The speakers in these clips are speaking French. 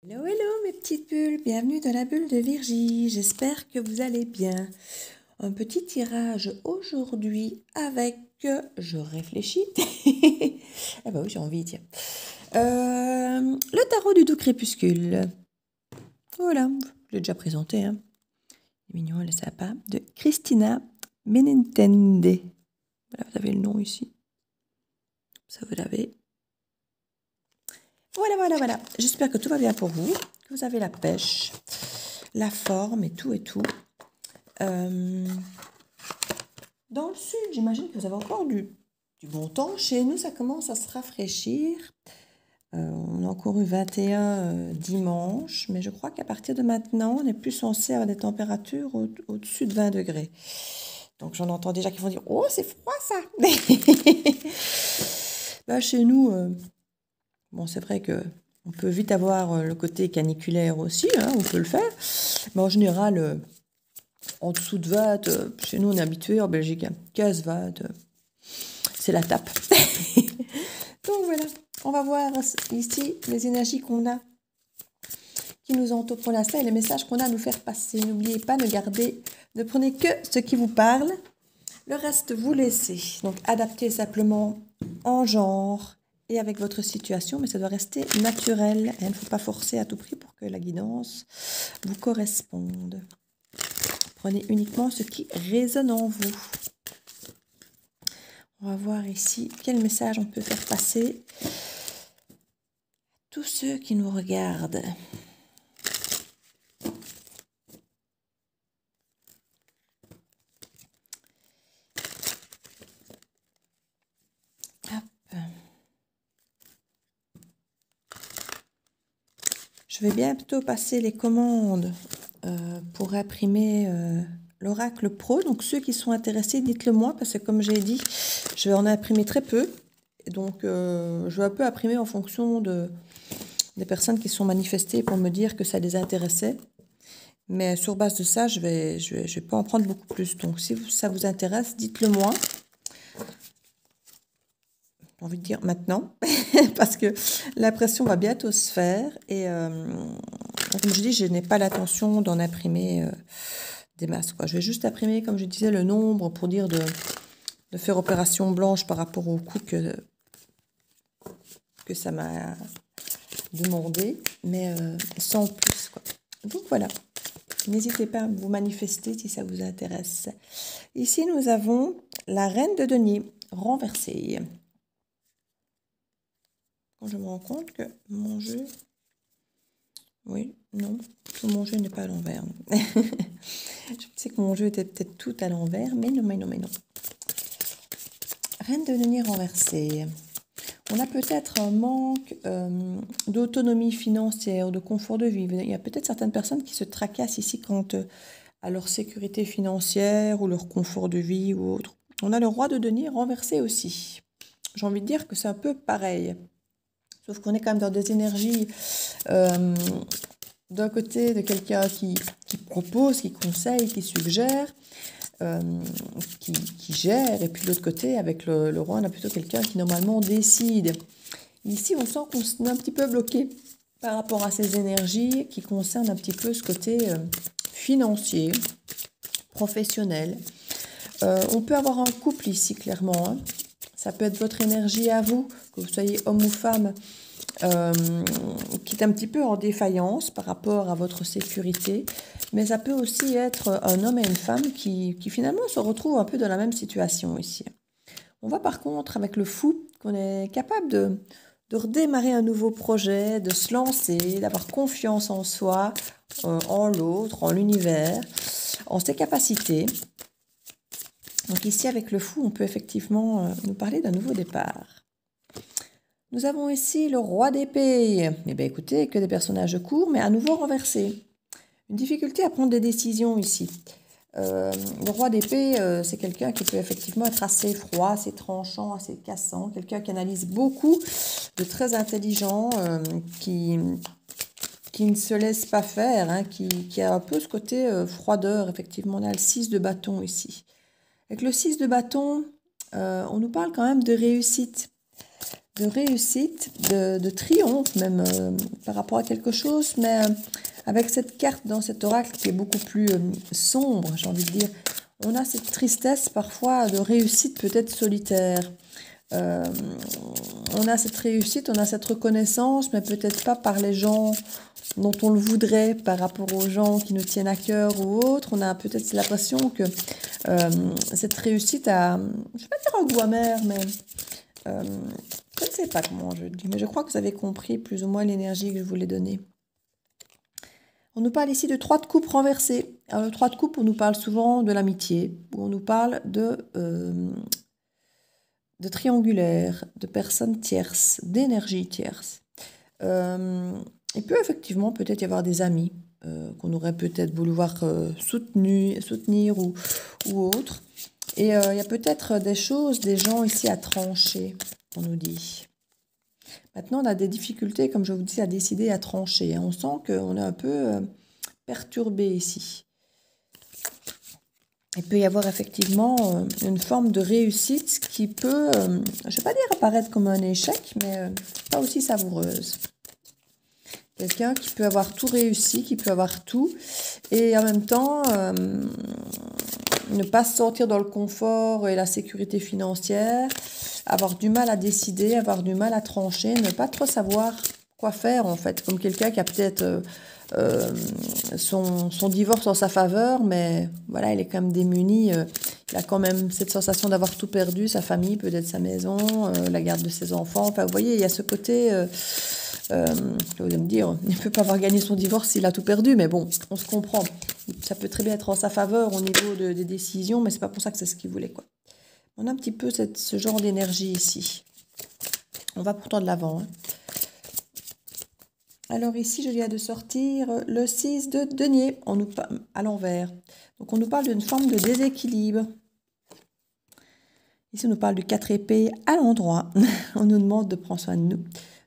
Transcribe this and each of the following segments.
Hello, hello mes petites bulles, bienvenue dans la bulle de Virgie, j'espère que vous allez bien. Un petit tirage aujourd'hui avec, je réfléchis, ah bah oui j'ai envie, tiens. Le tarot du doux crépuscule, voilà, je l'ai déjà présenté, hein. Il est mignon, elle est sympa, de Christina Menentende. Voilà, vous avez le nom ici, ça vous l'avez. Voilà, j'espère que tout va bien pour vous, que vous avez la pêche, la forme et tout. Dans le sud, j'imagine que vous avez encore du bon temps. Chez nous, ça commence à se rafraîchir. On a encore eu 21 dimanche, mais je crois qu'à partir de maintenant, on n'est plus censé avoir des températures au-dessus de 20 degrés. Donc j'en entends déjà qui vont dire « Oh, c'est froid ça !» Bah, chez nous, bon, c'est vrai que on peut vite avoir le côté caniculaire aussi, hein, on peut le faire. Mais en général, en dessous de 20, chez nous on est habitué, en Belgique, 15, 20, c'est la tape. Donc voilà, on va voir ici les énergies qu'on a, qui nous entourent pour l'instant et les messages qu'on a à nous faire passer. N'oubliez pas, ne prenez que ce qui vous parle, le reste vous laissez. Donc adaptez simplement en genre et avec votre situation, mais ça doit rester naturel. Il ne faut pas forcer à tout prix pour que la guidance vous corresponde. Prenez uniquement ce qui résonne en vous. On va voir ici quel message on peut faire passer à tous ceux qui nous regardent. Hop. Je vais bientôt passer les commandes pour imprimer l'Oracle Pro. Donc ceux qui sont intéressés, dites-le moi parce que comme j'ai dit, je vais en imprimer très peu. Donc je vais un peu imprimer en fonction des personnes qui sont manifestées pour me dire que ça les intéressait. Mais sur base de ça, je vais pas en prendre beaucoup plus. Donc si ça vous intéresse, dites-le moi. J'ai envie de dire maintenant, parce que l'impression va bientôt se faire. Et comme je dis, je n'ai pas l'intention d'en imprimer des masses, quoi. Je vais juste imprimer, comme je disais, le nombre pour dire de faire opération blanche par rapport au coût que ça m'a demandé, mais sans plus, quoi. Donc voilà, n'hésitez pas à vous manifester si ça vous intéresse. Ici, nous avons la reine de denier renversée. Quand je me rends compte que mon jeu... Oui, non, tout mon jeu n'est pas à l'envers. Je sais que mon jeu était peut-être tout à l'envers, mais non. Reine de denier renversée. On a peut-être un manque d'autonomie financière, de confort de vie. Il y a peut-être certaines personnes qui se tracassent ici quant à leur sécurité financière ou leur confort de vie ou autre. On a le roi de denier renversé aussi. J'ai envie de dire que c'est un peu pareil. Sauf qu'on est quand même dans des énergies d'un côté de quelqu'un qui propose, qui conseille, qui suggère, qui gère, et puis de l'autre côté, avec le roi, on a plutôt quelqu'un qui normalement décide. Ici, on sent qu'on est un petit peu bloqué par rapport à ces énergies qui concernent un petit peu ce côté financier, professionnel. On peut avoir un couple ici, clairement, hein. Ça peut être votre énergie à vous, que vous soyez homme ou femme, qui est un petit peu en défaillance par rapport à votre sécurité. Mais ça peut aussi être un homme et une femme qui finalement se retrouvent un peu dans la même situation ici. On voit par contre avec le fou qu'on est capable de redémarrer un nouveau projet, de se lancer, d'avoir confiance en soi, en l'autre, en l'univers, en ses capacités. Donc ici, avec le fou, on peut effectivement nous parler d'un nouveau départ. Nous avons ici le roi d'épée. Eh bien, écoutez, que des personnages courts, mais à nouveau renversés. Une difficulté à prendre des décisions ici. Le roi d'épée, c'est quelqu'un qui peut effectivement être assez froid, assez tranchant, assez cassant. Quelqu'un qui analyse beaucoup, de très intelligent, qui ne se laisse pas faire, hein, qui a un peu ce côté froideur. Effectivement, on a le 6 de bâton ici. Avec le 6 de bâton, on nous parle quand même de réussite. de réussite, de triomphe même par rapport à quelque chose, mais avec cette carte dans cet oracle qui est beaucoup plus sombre, j'ai envie de dire, on a cette tristesse parfois de réussite peut-être solitaire. On a cette réussite, on a cette reconnaissance, mais peut-être pas par les gens dont on le voudrait, par rapport aux gens qui nous tiennent à cœur ou autres. On a peut-être l'impression que cette réussite a, je ne vais pas dire un goût amer, mais je ne sais pas comment je le dis, mais je crois que vous avez compris plus ou moins l'énergie que je voulais donner. On nous parle ici de 3 de coupe renversé. Alors le 3 de coupe, on nous parle souvent de l'amitié, ou on nous parle de triangulaire, de personnes tierces, d'énergie tierce. Il peut effectivement peut-être y avoir des amis qu'on aurait peut-être voulu voir soutenir ou autre. Et il y a peut-être des choses, des gens ici à trancher, on nous dit. Maintenant, on a des difficultés, comme je vous dis, à décider, à trancher. On sent qu'on est un peu perturbé ici. Il peut y avoir effectivement une forme de réussite qui peut, je ne vais pas dire apparaître comme un échec, mais pas aussi savoureuse. Quelqu'un qui peut avoir tout réussi, qui peut avoir tout, et en même temps ne pas se sentir dans le confort et la sécurité financière, avoir du mal à décider, avoir du mal à trancher, ne pas trop savoir quoi faire en fait, comme quelqu'un qui a peut-être son divorce en sa faveur, mais voilà, il est quand même démuni, il a quand même cette sensation d'avoir tout perdu, sa famille, peut-être sa maison, la garde de ses enfants, enfin vous voyez, il y a ce côté... vous allez me dire, il ne peut pas avoir gagné son divorce s'il a tout perdu, mais bon, on se comprend. Ça peut très bien être en sa faveur au niveau des décisions, mais c'est pas pour ça que c'est ce qu'il voulait, quoi. On a un petit peu ce genre d'énergie ici. On va pourtant de l'avant. Hein. Alors ici, je viens de sortir le 6 de denier à l'envers. Donc on nous parle d'une forme de déséquilibre. Ici, on nous parle du 4 épées à l'endroit. On nous demande de prendre soin de nous,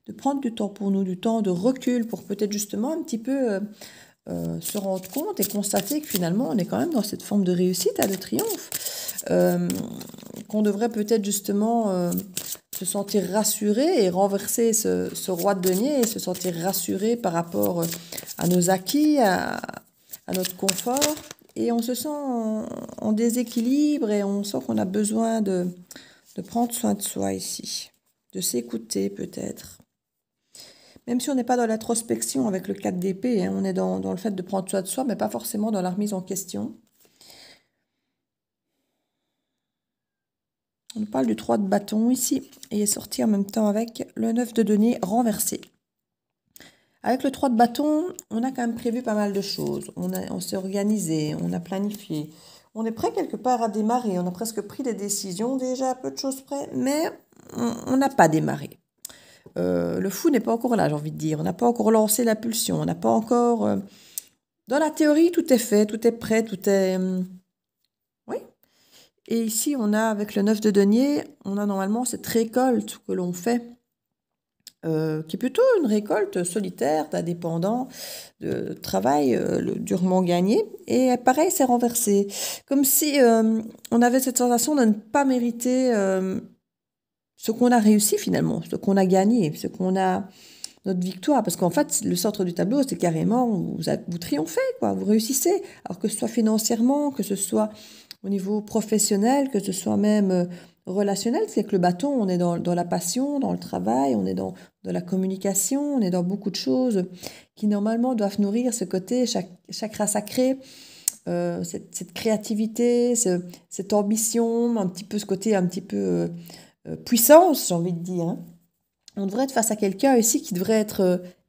de prendre du temps pour nous, du temps de recul pour peut-être justement un petit peu se rendre compte et constater que finalement, on est quand même dans cette forme de réussite, de triomphe. Qu'on devrait peut-être justement se sentir rassuré et renverser ce roi de denier et se sentir rassuré par rapport à nos acquis, à notre confort. Et on se sent en déséquilibre et on sent qu'on a besoin de prendre soin de soi ici, de s'écouter peut-être. Même si on n'est pas dans l'introspection avec le 4 d'épée, hein, on est dans le fait de prendre soin de soi, mais pas forcément dans la remise en question. On parle du 3 de bâton ici, et il est sorti en même temps avec le 9 de denier renversé. Avec le 3 de bâton, on a quand même prévu pas mal de choses. On s'est organisé, on a planifié. On est prêt quelque part à démarrer. On a presque pris des décisions déjà à peu de choses près, mais on n'a pas démarré. Le fou n'est pas encore là, j'ai envie de dire. On n'a pas encore lancé la pulsion. On n'a pas encore... Dans la théorie, tout est fait, tout est prêt, tout est... Oui. Et ici, on a, avec le 9 de denier, on a normalement cette récolte que l'on fait, qui est plutôt une récolte solitaire, d'indépendant, de travail durement gagné. Et pareil, c'est renversé. Comme si on avait cette sensation de ne pas mériter ce qu'on a réussi finalement, ce qu'on a gagné, ce qu'on a... notre victoire, parce qu'en fait, le centre du tableau, c'est carrément, vous triomphez, quoi, vous réussissez, alors que ce soit financièrement, que ce soit au niveau professionnel, que ce soit même relationnel, c'est que le bâton, on est dans la passion, dans le travail, on est dans la communication, on est dans beaucoup de choses qui normalement doivent nourrir ce côté chakra sacré, cette créativité, cette ambition, un petit peu ce côté un petit peu puissance, j'ai envie de dire, hein. On devrait être face à quelqu'un ici qui devrait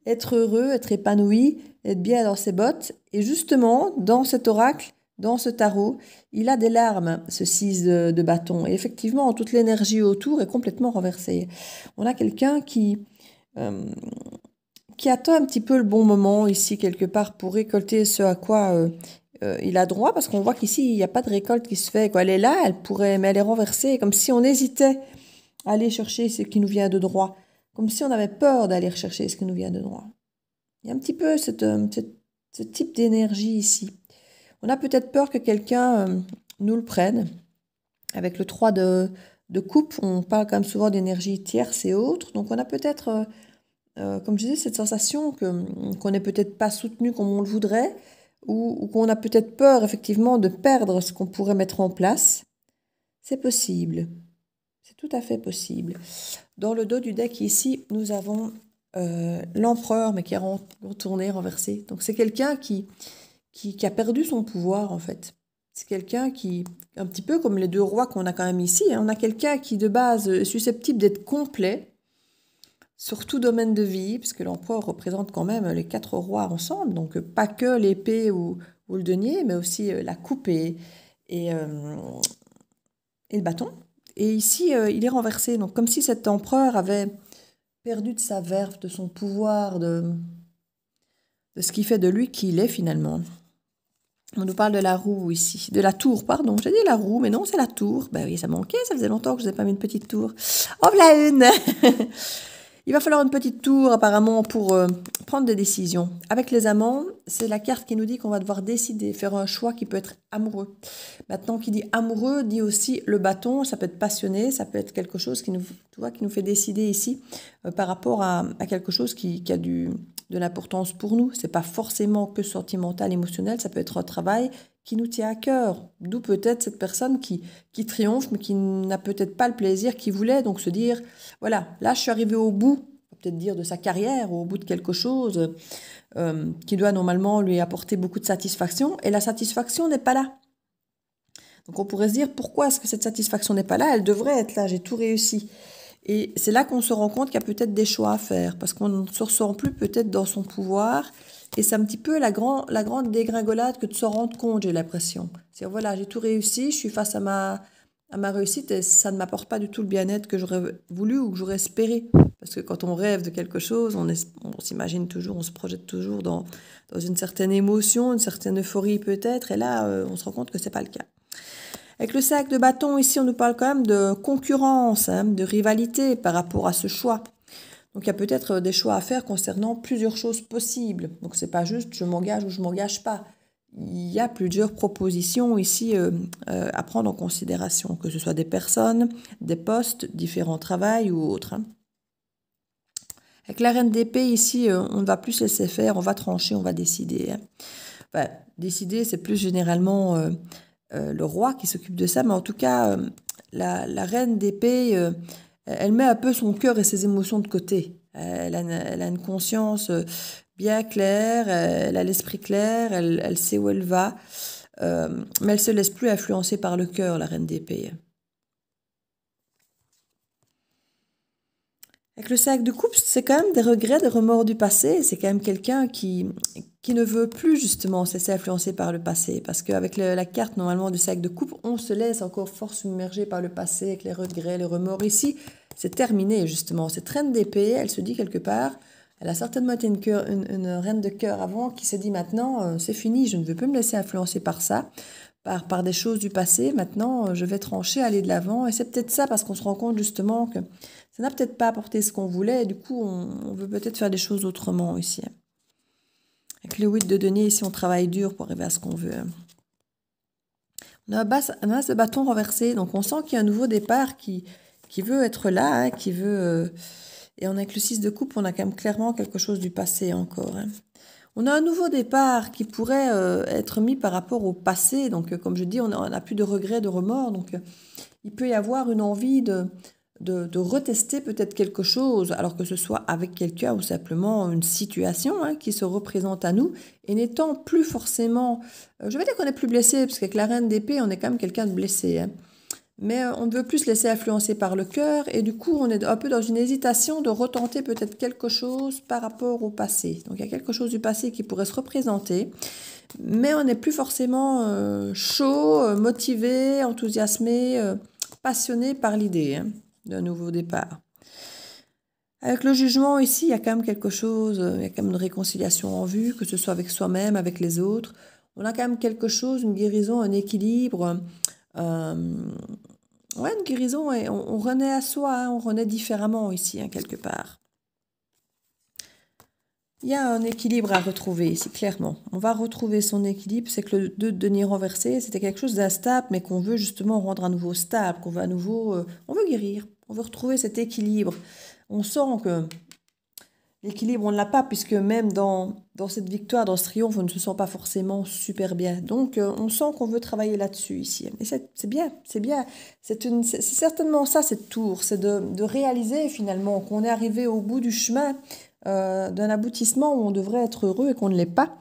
être heureux, être épanoui, être bien dans ses bottes. Et justement, dans cet oracle, dans ce tarot, il a des larmes, ce 6 de bâton. Et effectivement, toute l'énergie autour est complètement renversée. On a quelqu'un qui attend un petit peu le bon moment ici, quelque part, pour récolter ce à quoi il a droit. Parce qu'on voit qu'ici, il n'y a pas de récolte qui se fait, quoi. Elle est là, mais elle est renversée, comme si on hésitait à aller chercher ce qui nous vient de droit. Comme si on avait peur d'aller rechercher ce qui nous vient de droit. Il y a un petit peu ce type d'énergie ici. On a peut-être peur que quelqu'un nous le prenne. Avec le 3 de de coupe, on parle quand même souvent d'énergie tierce et autres. Donc on a peut-être, comme je disais, cette sensation qu'on n'est peut-être pas soutenu comme on le voudrait, ou qu'on a peut-être peur effectivement de perdre ce qu'on pourrait mettre en place. C'est possible. C'est tout à fait possible. Dans le dos du deck ici, nous avons l'empereur, mais qui est retourné, renversé. Donc c'est quelqu'un qui a perdu son pouvoir en fait. C'est quelqu'un qui, un petit peu comme les deux rois qu'on a quand même ici, hein, on a quelqu'un qui de base est susceptible d'être complet sur tout domaine de vie, puisque l'empereur représente quand même les 4 rois ensemble, donc pas que l'épée ou le denier, mais aussi la coupe et le bâton. Et ici, il est renversé, donc comme si cet empereur avait perdu de sa verve, de son pouvoir, de ce qui fait de lui qui il est finalement. On nous parle de la roue ici, de la tour, pardon. J'ai dit la roue, mais non, c'est la tour. Ben oui, ça manquait, ça faisait longtemps que je n'ai pas mis une petite tour. Oh, voilà une. Il va falloir une petite tour apparemment pour prendre des décisions. Avec les amants, c'est la carte qui nous dit qu'on va devoir décider, faire un choix qui peut être amoureux. Maintenant, qui dit amoureux, dit aussi le bâton, ça peut être passionné, ça peut être quelque chose qui nous fait décider ici par rapport à quelque chose qui a de l'importance pour nous. C'est pas forcément que sentimental, émotionnel, ça peut être un travail qui nous tient à cœur. D'où peut-être cette personne qui triomphe, mais qui n'a peut-être pas le plaisir qu'il voulait. Donc se dire, voilà, là je suis arrivée au bout, on peut peut-être dire de sa carrière, au bout de quelque chose qui doit normalement lui apporter beaucoup de satisfaction. Et la satisfaction n'est pas là. Donc on pourrait se dire, pourquoi est-ce que cette satisfaction n'est pas là? Elle devrait être là, j'ai tout réussi. Et c'est là qu'on se rend compte qu'il y a peut-être des choix à faire, parce qu'on ne se ressent plus peut-être dans son pouvoir. Et c'est un petit peu la grande dégringolade que de se rendre compte, j'ai l'impression. C'est voilà, j'ai tout réussi, je suis face à ma réussite et ça ne m'apporte pas du tout le bien-être que j'aurais voulu ou que j'aurais espéré. Parce que quand on rêve de quelque chose, on s'imagine toujours, on se projette toujours dans une certaine émotion, une certaine euphorie peut-être. Et là, on se rend compte que ce n'est pas le cas. Avec le sac de bâton, ici, on nous parle quand même de concurrence, hein, de rivalité par rapport à ce choix. Donc, il y a peut-être des choix à faire concernant plusieurs choses possibles. Donc, ce n'est pas juste je m'engage ou je ne m'engage pas. Il y a plusieurs propositions ici à prendre en considération, que ce soit des personnes, des postes, différents travails ou autres. Hein. Avec la reine d'épée, ici, on ne va plus laisser faire, on va trancher, on va décider. Hein. Enfin, décider, c'est plus généralement le roi qui s'occupe de ça, mais en tout cas, la reine d'épée, elle met un peu son cœur et ses émotions de côté. Elle a une conscience bien claire, elle a l'esprit clair, elle sait où elle va, mais elle se laisse plus influencer par le cœur, la reine d'épée. Avec le sac de coupe, c'est quand même des regrets, des remords du passé. C'est quand même quelqu'un qui ne veut plus justement se laisser influencer par le passé. Parce qu'avec la carte normalement du sac de coupe, on se laisse encore fort submerger par le passé avec les regrets, les remords. Ici, c'est terminé justement. Cette reine d'épée, elle se dit quelque part, elle a certainement été une reine de cœur avant qui s'est dit maintenant, c'est fini, je ne veux plus me laisser influencer par ça. Par des choses du passé, maintenant je vais trancher, aller de l'avant. Et c'est peut-être ça parce qu'on se rend compte justement que ça n'a peut-être pas apporté ce qu'on voulait. Et du coup, on veut peut-être faire des choses autrement ici. Avec le 8 de denier, ici, on travaille dur pour arriver à ce qu'on veut. On a un as de bâton renversé. Donc, on sent qu'il y a un nouveau départ qui veut être là, hein, qui veut... Et on a avec le 6 de coupe, on a quand même clairement quelque chose du passé encore. Hein. On a un nouveau départ qui pourrait être mis par rapport au passé. Donc, comme je dis, on n'a plus de regrets, de remords. Donc, il peut y avoir une envie de retester peut-être quelque chose, alors que ce soit avec quelqu'un ou simplement une situation hein, qui se représente à nous, et n'étant plus forcément... je vais dire qu'on est plus blessé, parce qu'avec la reine d'épée, on est quand même quelqu'un de blessé. Hein. Mais on ne veut plus se laisser influencer par le cœur, et du coup, on est un peu dans une hésitation de retenter peut-être quelque chose par rapport au passé. Donc, il y a quelque chose du passé qui pourrait se représenter, mais on n'est plus forcément chaud, motivé, enthousiasmé, passionné par l'idée hein, d'un nouveau départ. Avec le jugement, ici, il y a quand même quelque chose, il y a quand même une réconciliation en vue, que ce soit avec soi-même, avec les autres. On a quand même quelque chose, une guérison, un équilibre... ouais, une guérison, et on renaît à soi, hein, on renaît différemment ici, hein, quelque part. Il y a un équilibre à retrouver ici, clairement. On va retrouver son équilibre. C'est que le 2 de denier renversé, c'était quelque chose d'instable, mais qu'on veut justement rendre à nouveau stable, qu'on veut à nouveau... on veut guérir, on veut retrouver cet équilibre. On sent que l'équilibre, on ne l'a pas, puisque même dans cette victoire, dans ce triomphe, on ne se sent pas forcément super bien. Donc, on sent qu'on veut travailler là-dessus ici. Et c'est bien, c'est bien. C'est certainement ça, cette tour. C'est de réaliser finalement qu'on est arrivé au bout du chemin d'un aboutissement où on devrait être heureux et qu'on ne l'est pas.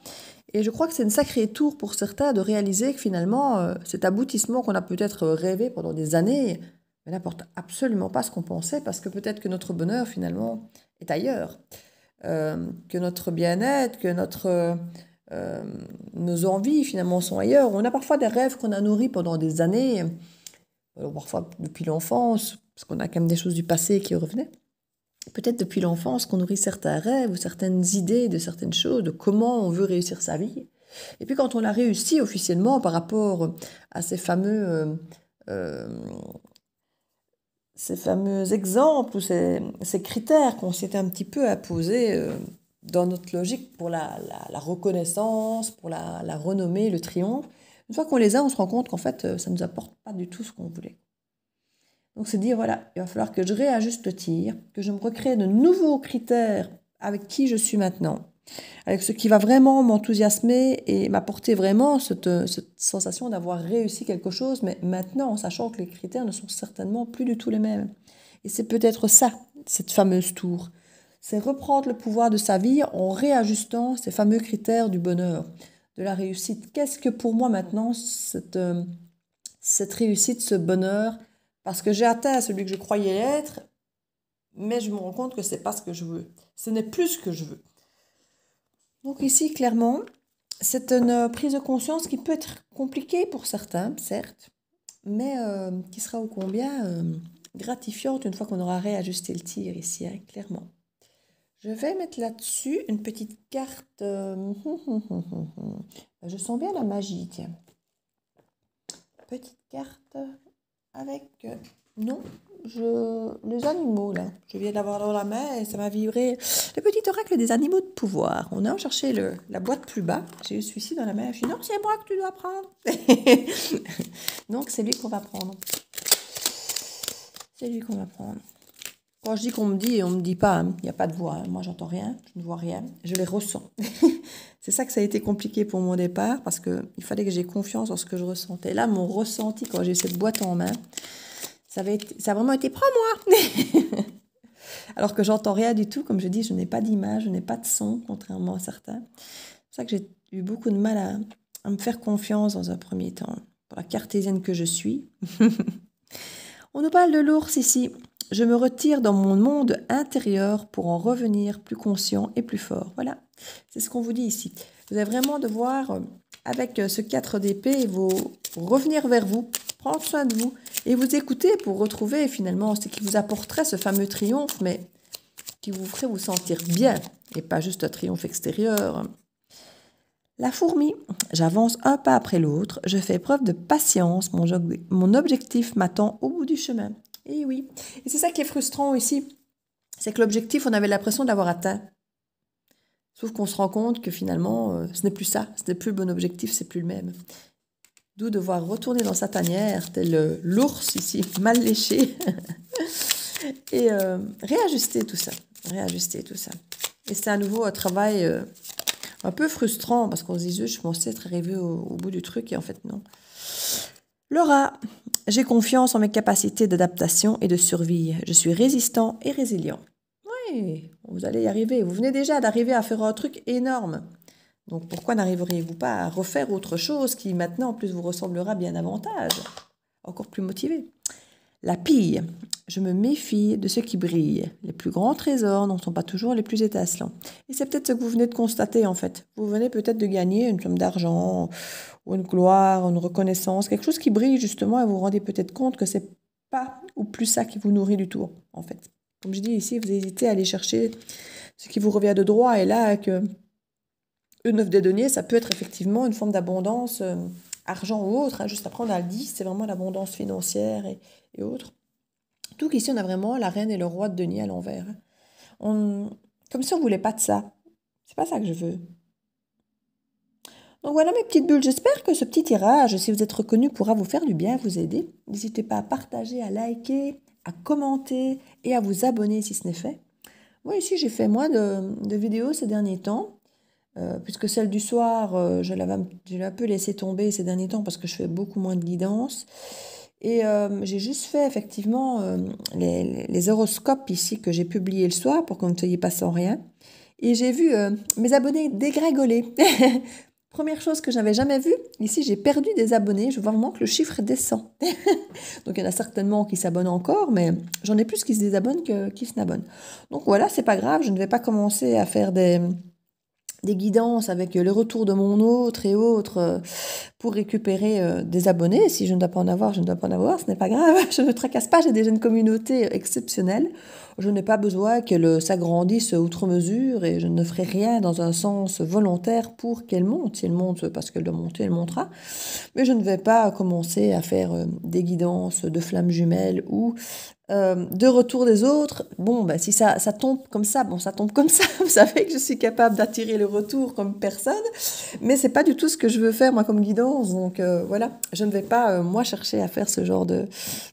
Et je crois que c'est une sacrée tour pour certains de réaliser que finalement, cet aboutissement qu'on a peut-être rêvé pendant des années, mais n'apporte absolument pas ce qu'on pensait, parce que peut-être que notre bonheur finalement est ailleurs. Que notre bien-être, que nos envies finalement sont ailleurs. On a parfois des rêves qu'on a nourris pendant des années, parfois depuis l'enfance, parce qu'on a quand même des choses du passé qui revenaient. Peut-être depuis l'enfance qu'on nourrit certains rêves ou certaines idées de certaines choses, de comment on veut réussir sa vie. Et puis quand on a réussi officiellement par rapport à ces fameux exemples ou ces critères qu'on s'était un petit peu imposés dans notre logique pour la reconnaissance, pour la renommée, le triomphe. Une fois qu'on les a, on se rend compte qu'en fait, ça ne nous apporte pas du tout ce qu'on voulait. Donc c'est dire, voilà, il va falloir que je réajuste le tir, que je me recrée de nouveaux critères avec qui je suis maintenant, avec ce qui va vraiment m'enthousiasmer et m'apporter vraiment cette sensation d'avoir réussi quelque chose, mais maintenant en sachant que les critères ne sont certainement plus du tout les mêmes. Et c'est peut-être ça, cette fameuse tour. C'est reprendre le pouvoir de sa vie en réajustant ces fameux critères du bonheur, de la réussite. Qu'est-ce que pour moi maintenant, cette réussite, ce bonheur, parce que j'ai atteint celui que je croyais être, mais je me rends compte que ce n'est pas ce que je veux. Ce n'est plus ce que je veux. Donc ici, clairement, c'est une prise de conscience qui peut être compliquée pour certains, certes, mais qui sera ô combien gratifiante une fois qu'on aura réajusté le tir ici, hein, clairement. Je vais mettre là-dessus une petite carte. Je sens bien la magie, tiens. Petite carte avec... non, les animaux, là. Je viens d'avoir dans la main et ça m'a vibré. Le petit oracle des animaux de pouvoir. On a cherché la boîte plus bas. J'ai eu celui-ci dans la main. Je suis dit, non, c'est moi que tu dois prendre. Donc, c'est lui qu'on va prendre. C'est lui qu'on va prendre. Quand je dis qu'on me dit, on ne me dit pas. Il n'y a pas de voix. Hein. Moi, j'entends rien. Je ne vois rien. Je les ressens. C'est ça que ça a été compliqué pour mon départ parce qu'il fallait que j'aie confiance en ce que je ressentais. Là, mon ressenti, quand j'ai eu cette boîte en main, ça a vraiment été « prends-moi » Alors que j'entends rien du tout. Comme je dis, je n'ai pas d'image, je n'ai pas de son, contrairement à certains. C'est pour ça que j'ai eu beaucoup de mal à me faire confiance dans un premier temps. Pour la cartésienne que je suis. On nous parle de l'ours ici. Je me retire dans mon monde intérieur pour en revenir plus conscient et plus fort. Voilà, c'est ce qu'on vous dit ici. Vous allez vraiment devoir, avec ce 4 d'épée, vous revenir vers vous, prendre soin de vous et vous écouter pour retrouver finalement ce qui vous apporterait ce fameux triomphe, mais qui vous ferait vous sentir bien et pas juste un triomphe extérieur. La fourmi, j'avance un pas après l'autre, je fais preuve de patience, mon objectif m'attend au bout du chemin. Et oui, et c'est ça qui est frustrant ici, c'est que l'objectif, on avait l'impression de l'avoir atteint. Sauf qu'on se rend compte que finalement, ce n'est plus ça, ce n'est plus le bon objectif, c'est plus le même. D'où devoir retourner dans sa tanière, tel l'ours ici, mal léché, et réajuster tout ça, Et c'est à nouveau un travail un peu frustrant, parce qu'on se disait, je pensais être arrivée au bout du truc, et en fait non. Laura, j'ai confiance en mes capacités d'adaptation et de survie. Je suis résistant et résilient. Oui, vous allez y arriver. Vous venez déjà d'arriver à faire un truc énorme. Donc pourquoi n'arriveriez-vous pas à refaire autre chose qui maintenant en plus vous ressemblera bien davantage? Encore plus motivé. La pille, je me méfie de ce qui brille. Les plus grands trésors n'en sont pas toujours les plus étincelants. Et c'est peut-être ce que vous venez de constater en fait. Vous venez peut-être de gagner une somme d'argent, ou une gloire, une reconnaissance, quelque chose qui brille justement et vous vous rendez peut-être compte que c'est pas ou plus ça qui vous nourrit du tout en fait. Comme je dis ici, vous hésitez à aller chercher ce qui vous revient de droit et là, avec une œuvre des deniers, ça peut être effectivement une forme d'abondance, argent ou autre. Hein. Juste après, on a le 10, c'est vraiment l'abondance financière et autres. Tout qu'ici, on a vraiment la reine et le roi de deniers à l'envers. Hein. Comme si on ne voulait pas de ça. C'est pas ça que je veux. Donc voilà mes petites bulles, j'espère que ce petit tirage, si vous êtes reconnu, pourra vous faire du bien, vous aider. N'hésitez pas à partager, à liker, à commenter et à vous abonner si ce n'est fait. Moi ici j'ai fait moins de vidéos ces derniers temps, puisque celle du soir, je l'ai un peu laissé tomber ces derniers temps parce que je fais beaucoup moins de guidance. Et j'ai juste fait effectivement les horoscopes ici que j'ai publiés le soir pour qu'on ne soyez pas sans rien. Et j'ai vu mes abonnés dégringoler. Première chose que je n'avais jamais vue, ici j'ai perdu des abonnés, je vois vraiment que le chiffre descend. Donc il y en a certainement qui s'abonnent encore, mais j'en ai plus qui se désabonnent que qui se n'abonnent. Donc voilà, c'est pas grave, je ne vais pas commencer à faire des guidances avec le retour de mon autre et autres pour récupérer des abonnés. Si je ne dois pas en avoir, je ne dois pas en avoir, ce n'est pas grave, je ne tracasse pas, j'ai déjà une communauté exceptionnelle. Je n'ai pas besoin qu'elle s'agrandisse outre mesure et je ne ferai rien dans un sens volontaire pour qu'elle monte. Si elle monte parce qu'elle doit monter, elle montera. Mais je ne vais pas commencer à faire des guidances de flammes jumelles ou de retour des autres. Bon, ben, si ça tombe comme ça, bon, ça tombe comme ça. Vous savez que je suis capable d'attirer le retour comme personne, mais c'est pas du tout ce que je veux faire, moi, comme guidance. Donc, voilà, je ne vais pas, moi, chercher à faire ce genre de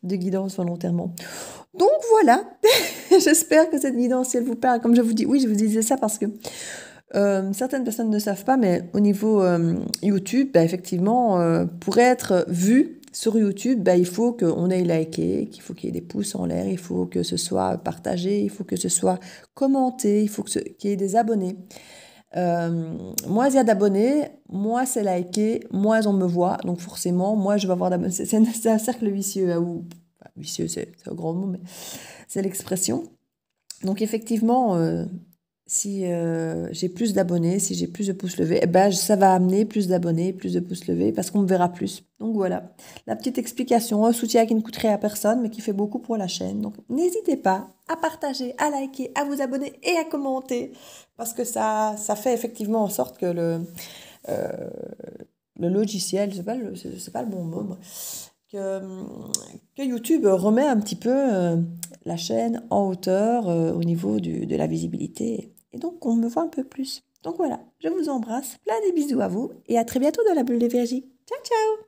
guidance volontairement. Donc, voilà, j'espère que cette guidance, si elle vous parle, comme je vous dis, oui, je vous disais ça parce que certaines personnes ne savent pas, mais au niveau YouTube, bah, effectivement, pour être vu sur YouTube, bah, il faut qu'on ait liké, qu'il faut qu'il y ait des pouces en l'air, il faut que ce soit partagé, il faut que ce soit commenté, il faut qu'il y ait des abonnés. Moins il y a d'abonnés, moins c'est liké, moins on me voit. Donc forcément, moi je vais avoir d'abonnés. C'est un cercle vicieux, hein, ou enfin, vicieux, c'est un grand mot, mais c'est l'expression. Donc effectivement, si j'ai plus d'abonnés, si j'ai plus de pouces levés, eh ben, ça va amener plus d'abonnés, plus de pouces levés, parce qu'on me verra plus. Donc voilà, la petite explication, un soutien qui ne coûterait à personne, mais qui fait beaucoup pour la chaîne. Donc n'hésitez pas à partager, à liker, à vous abonner et à commenter, parce que ça fait effectivement en sorte que le logiciel, c'est pas le bon mot, moi, que YouTube remet un petit peu la chaîne en hauteur au niveau de la visibilité. Et donc, on me voit un peu plus. Donc voilà, je vous embrasse, plein de bisous à vous et à très bientôt dans la bulle de Vergy. Ciao, ciao!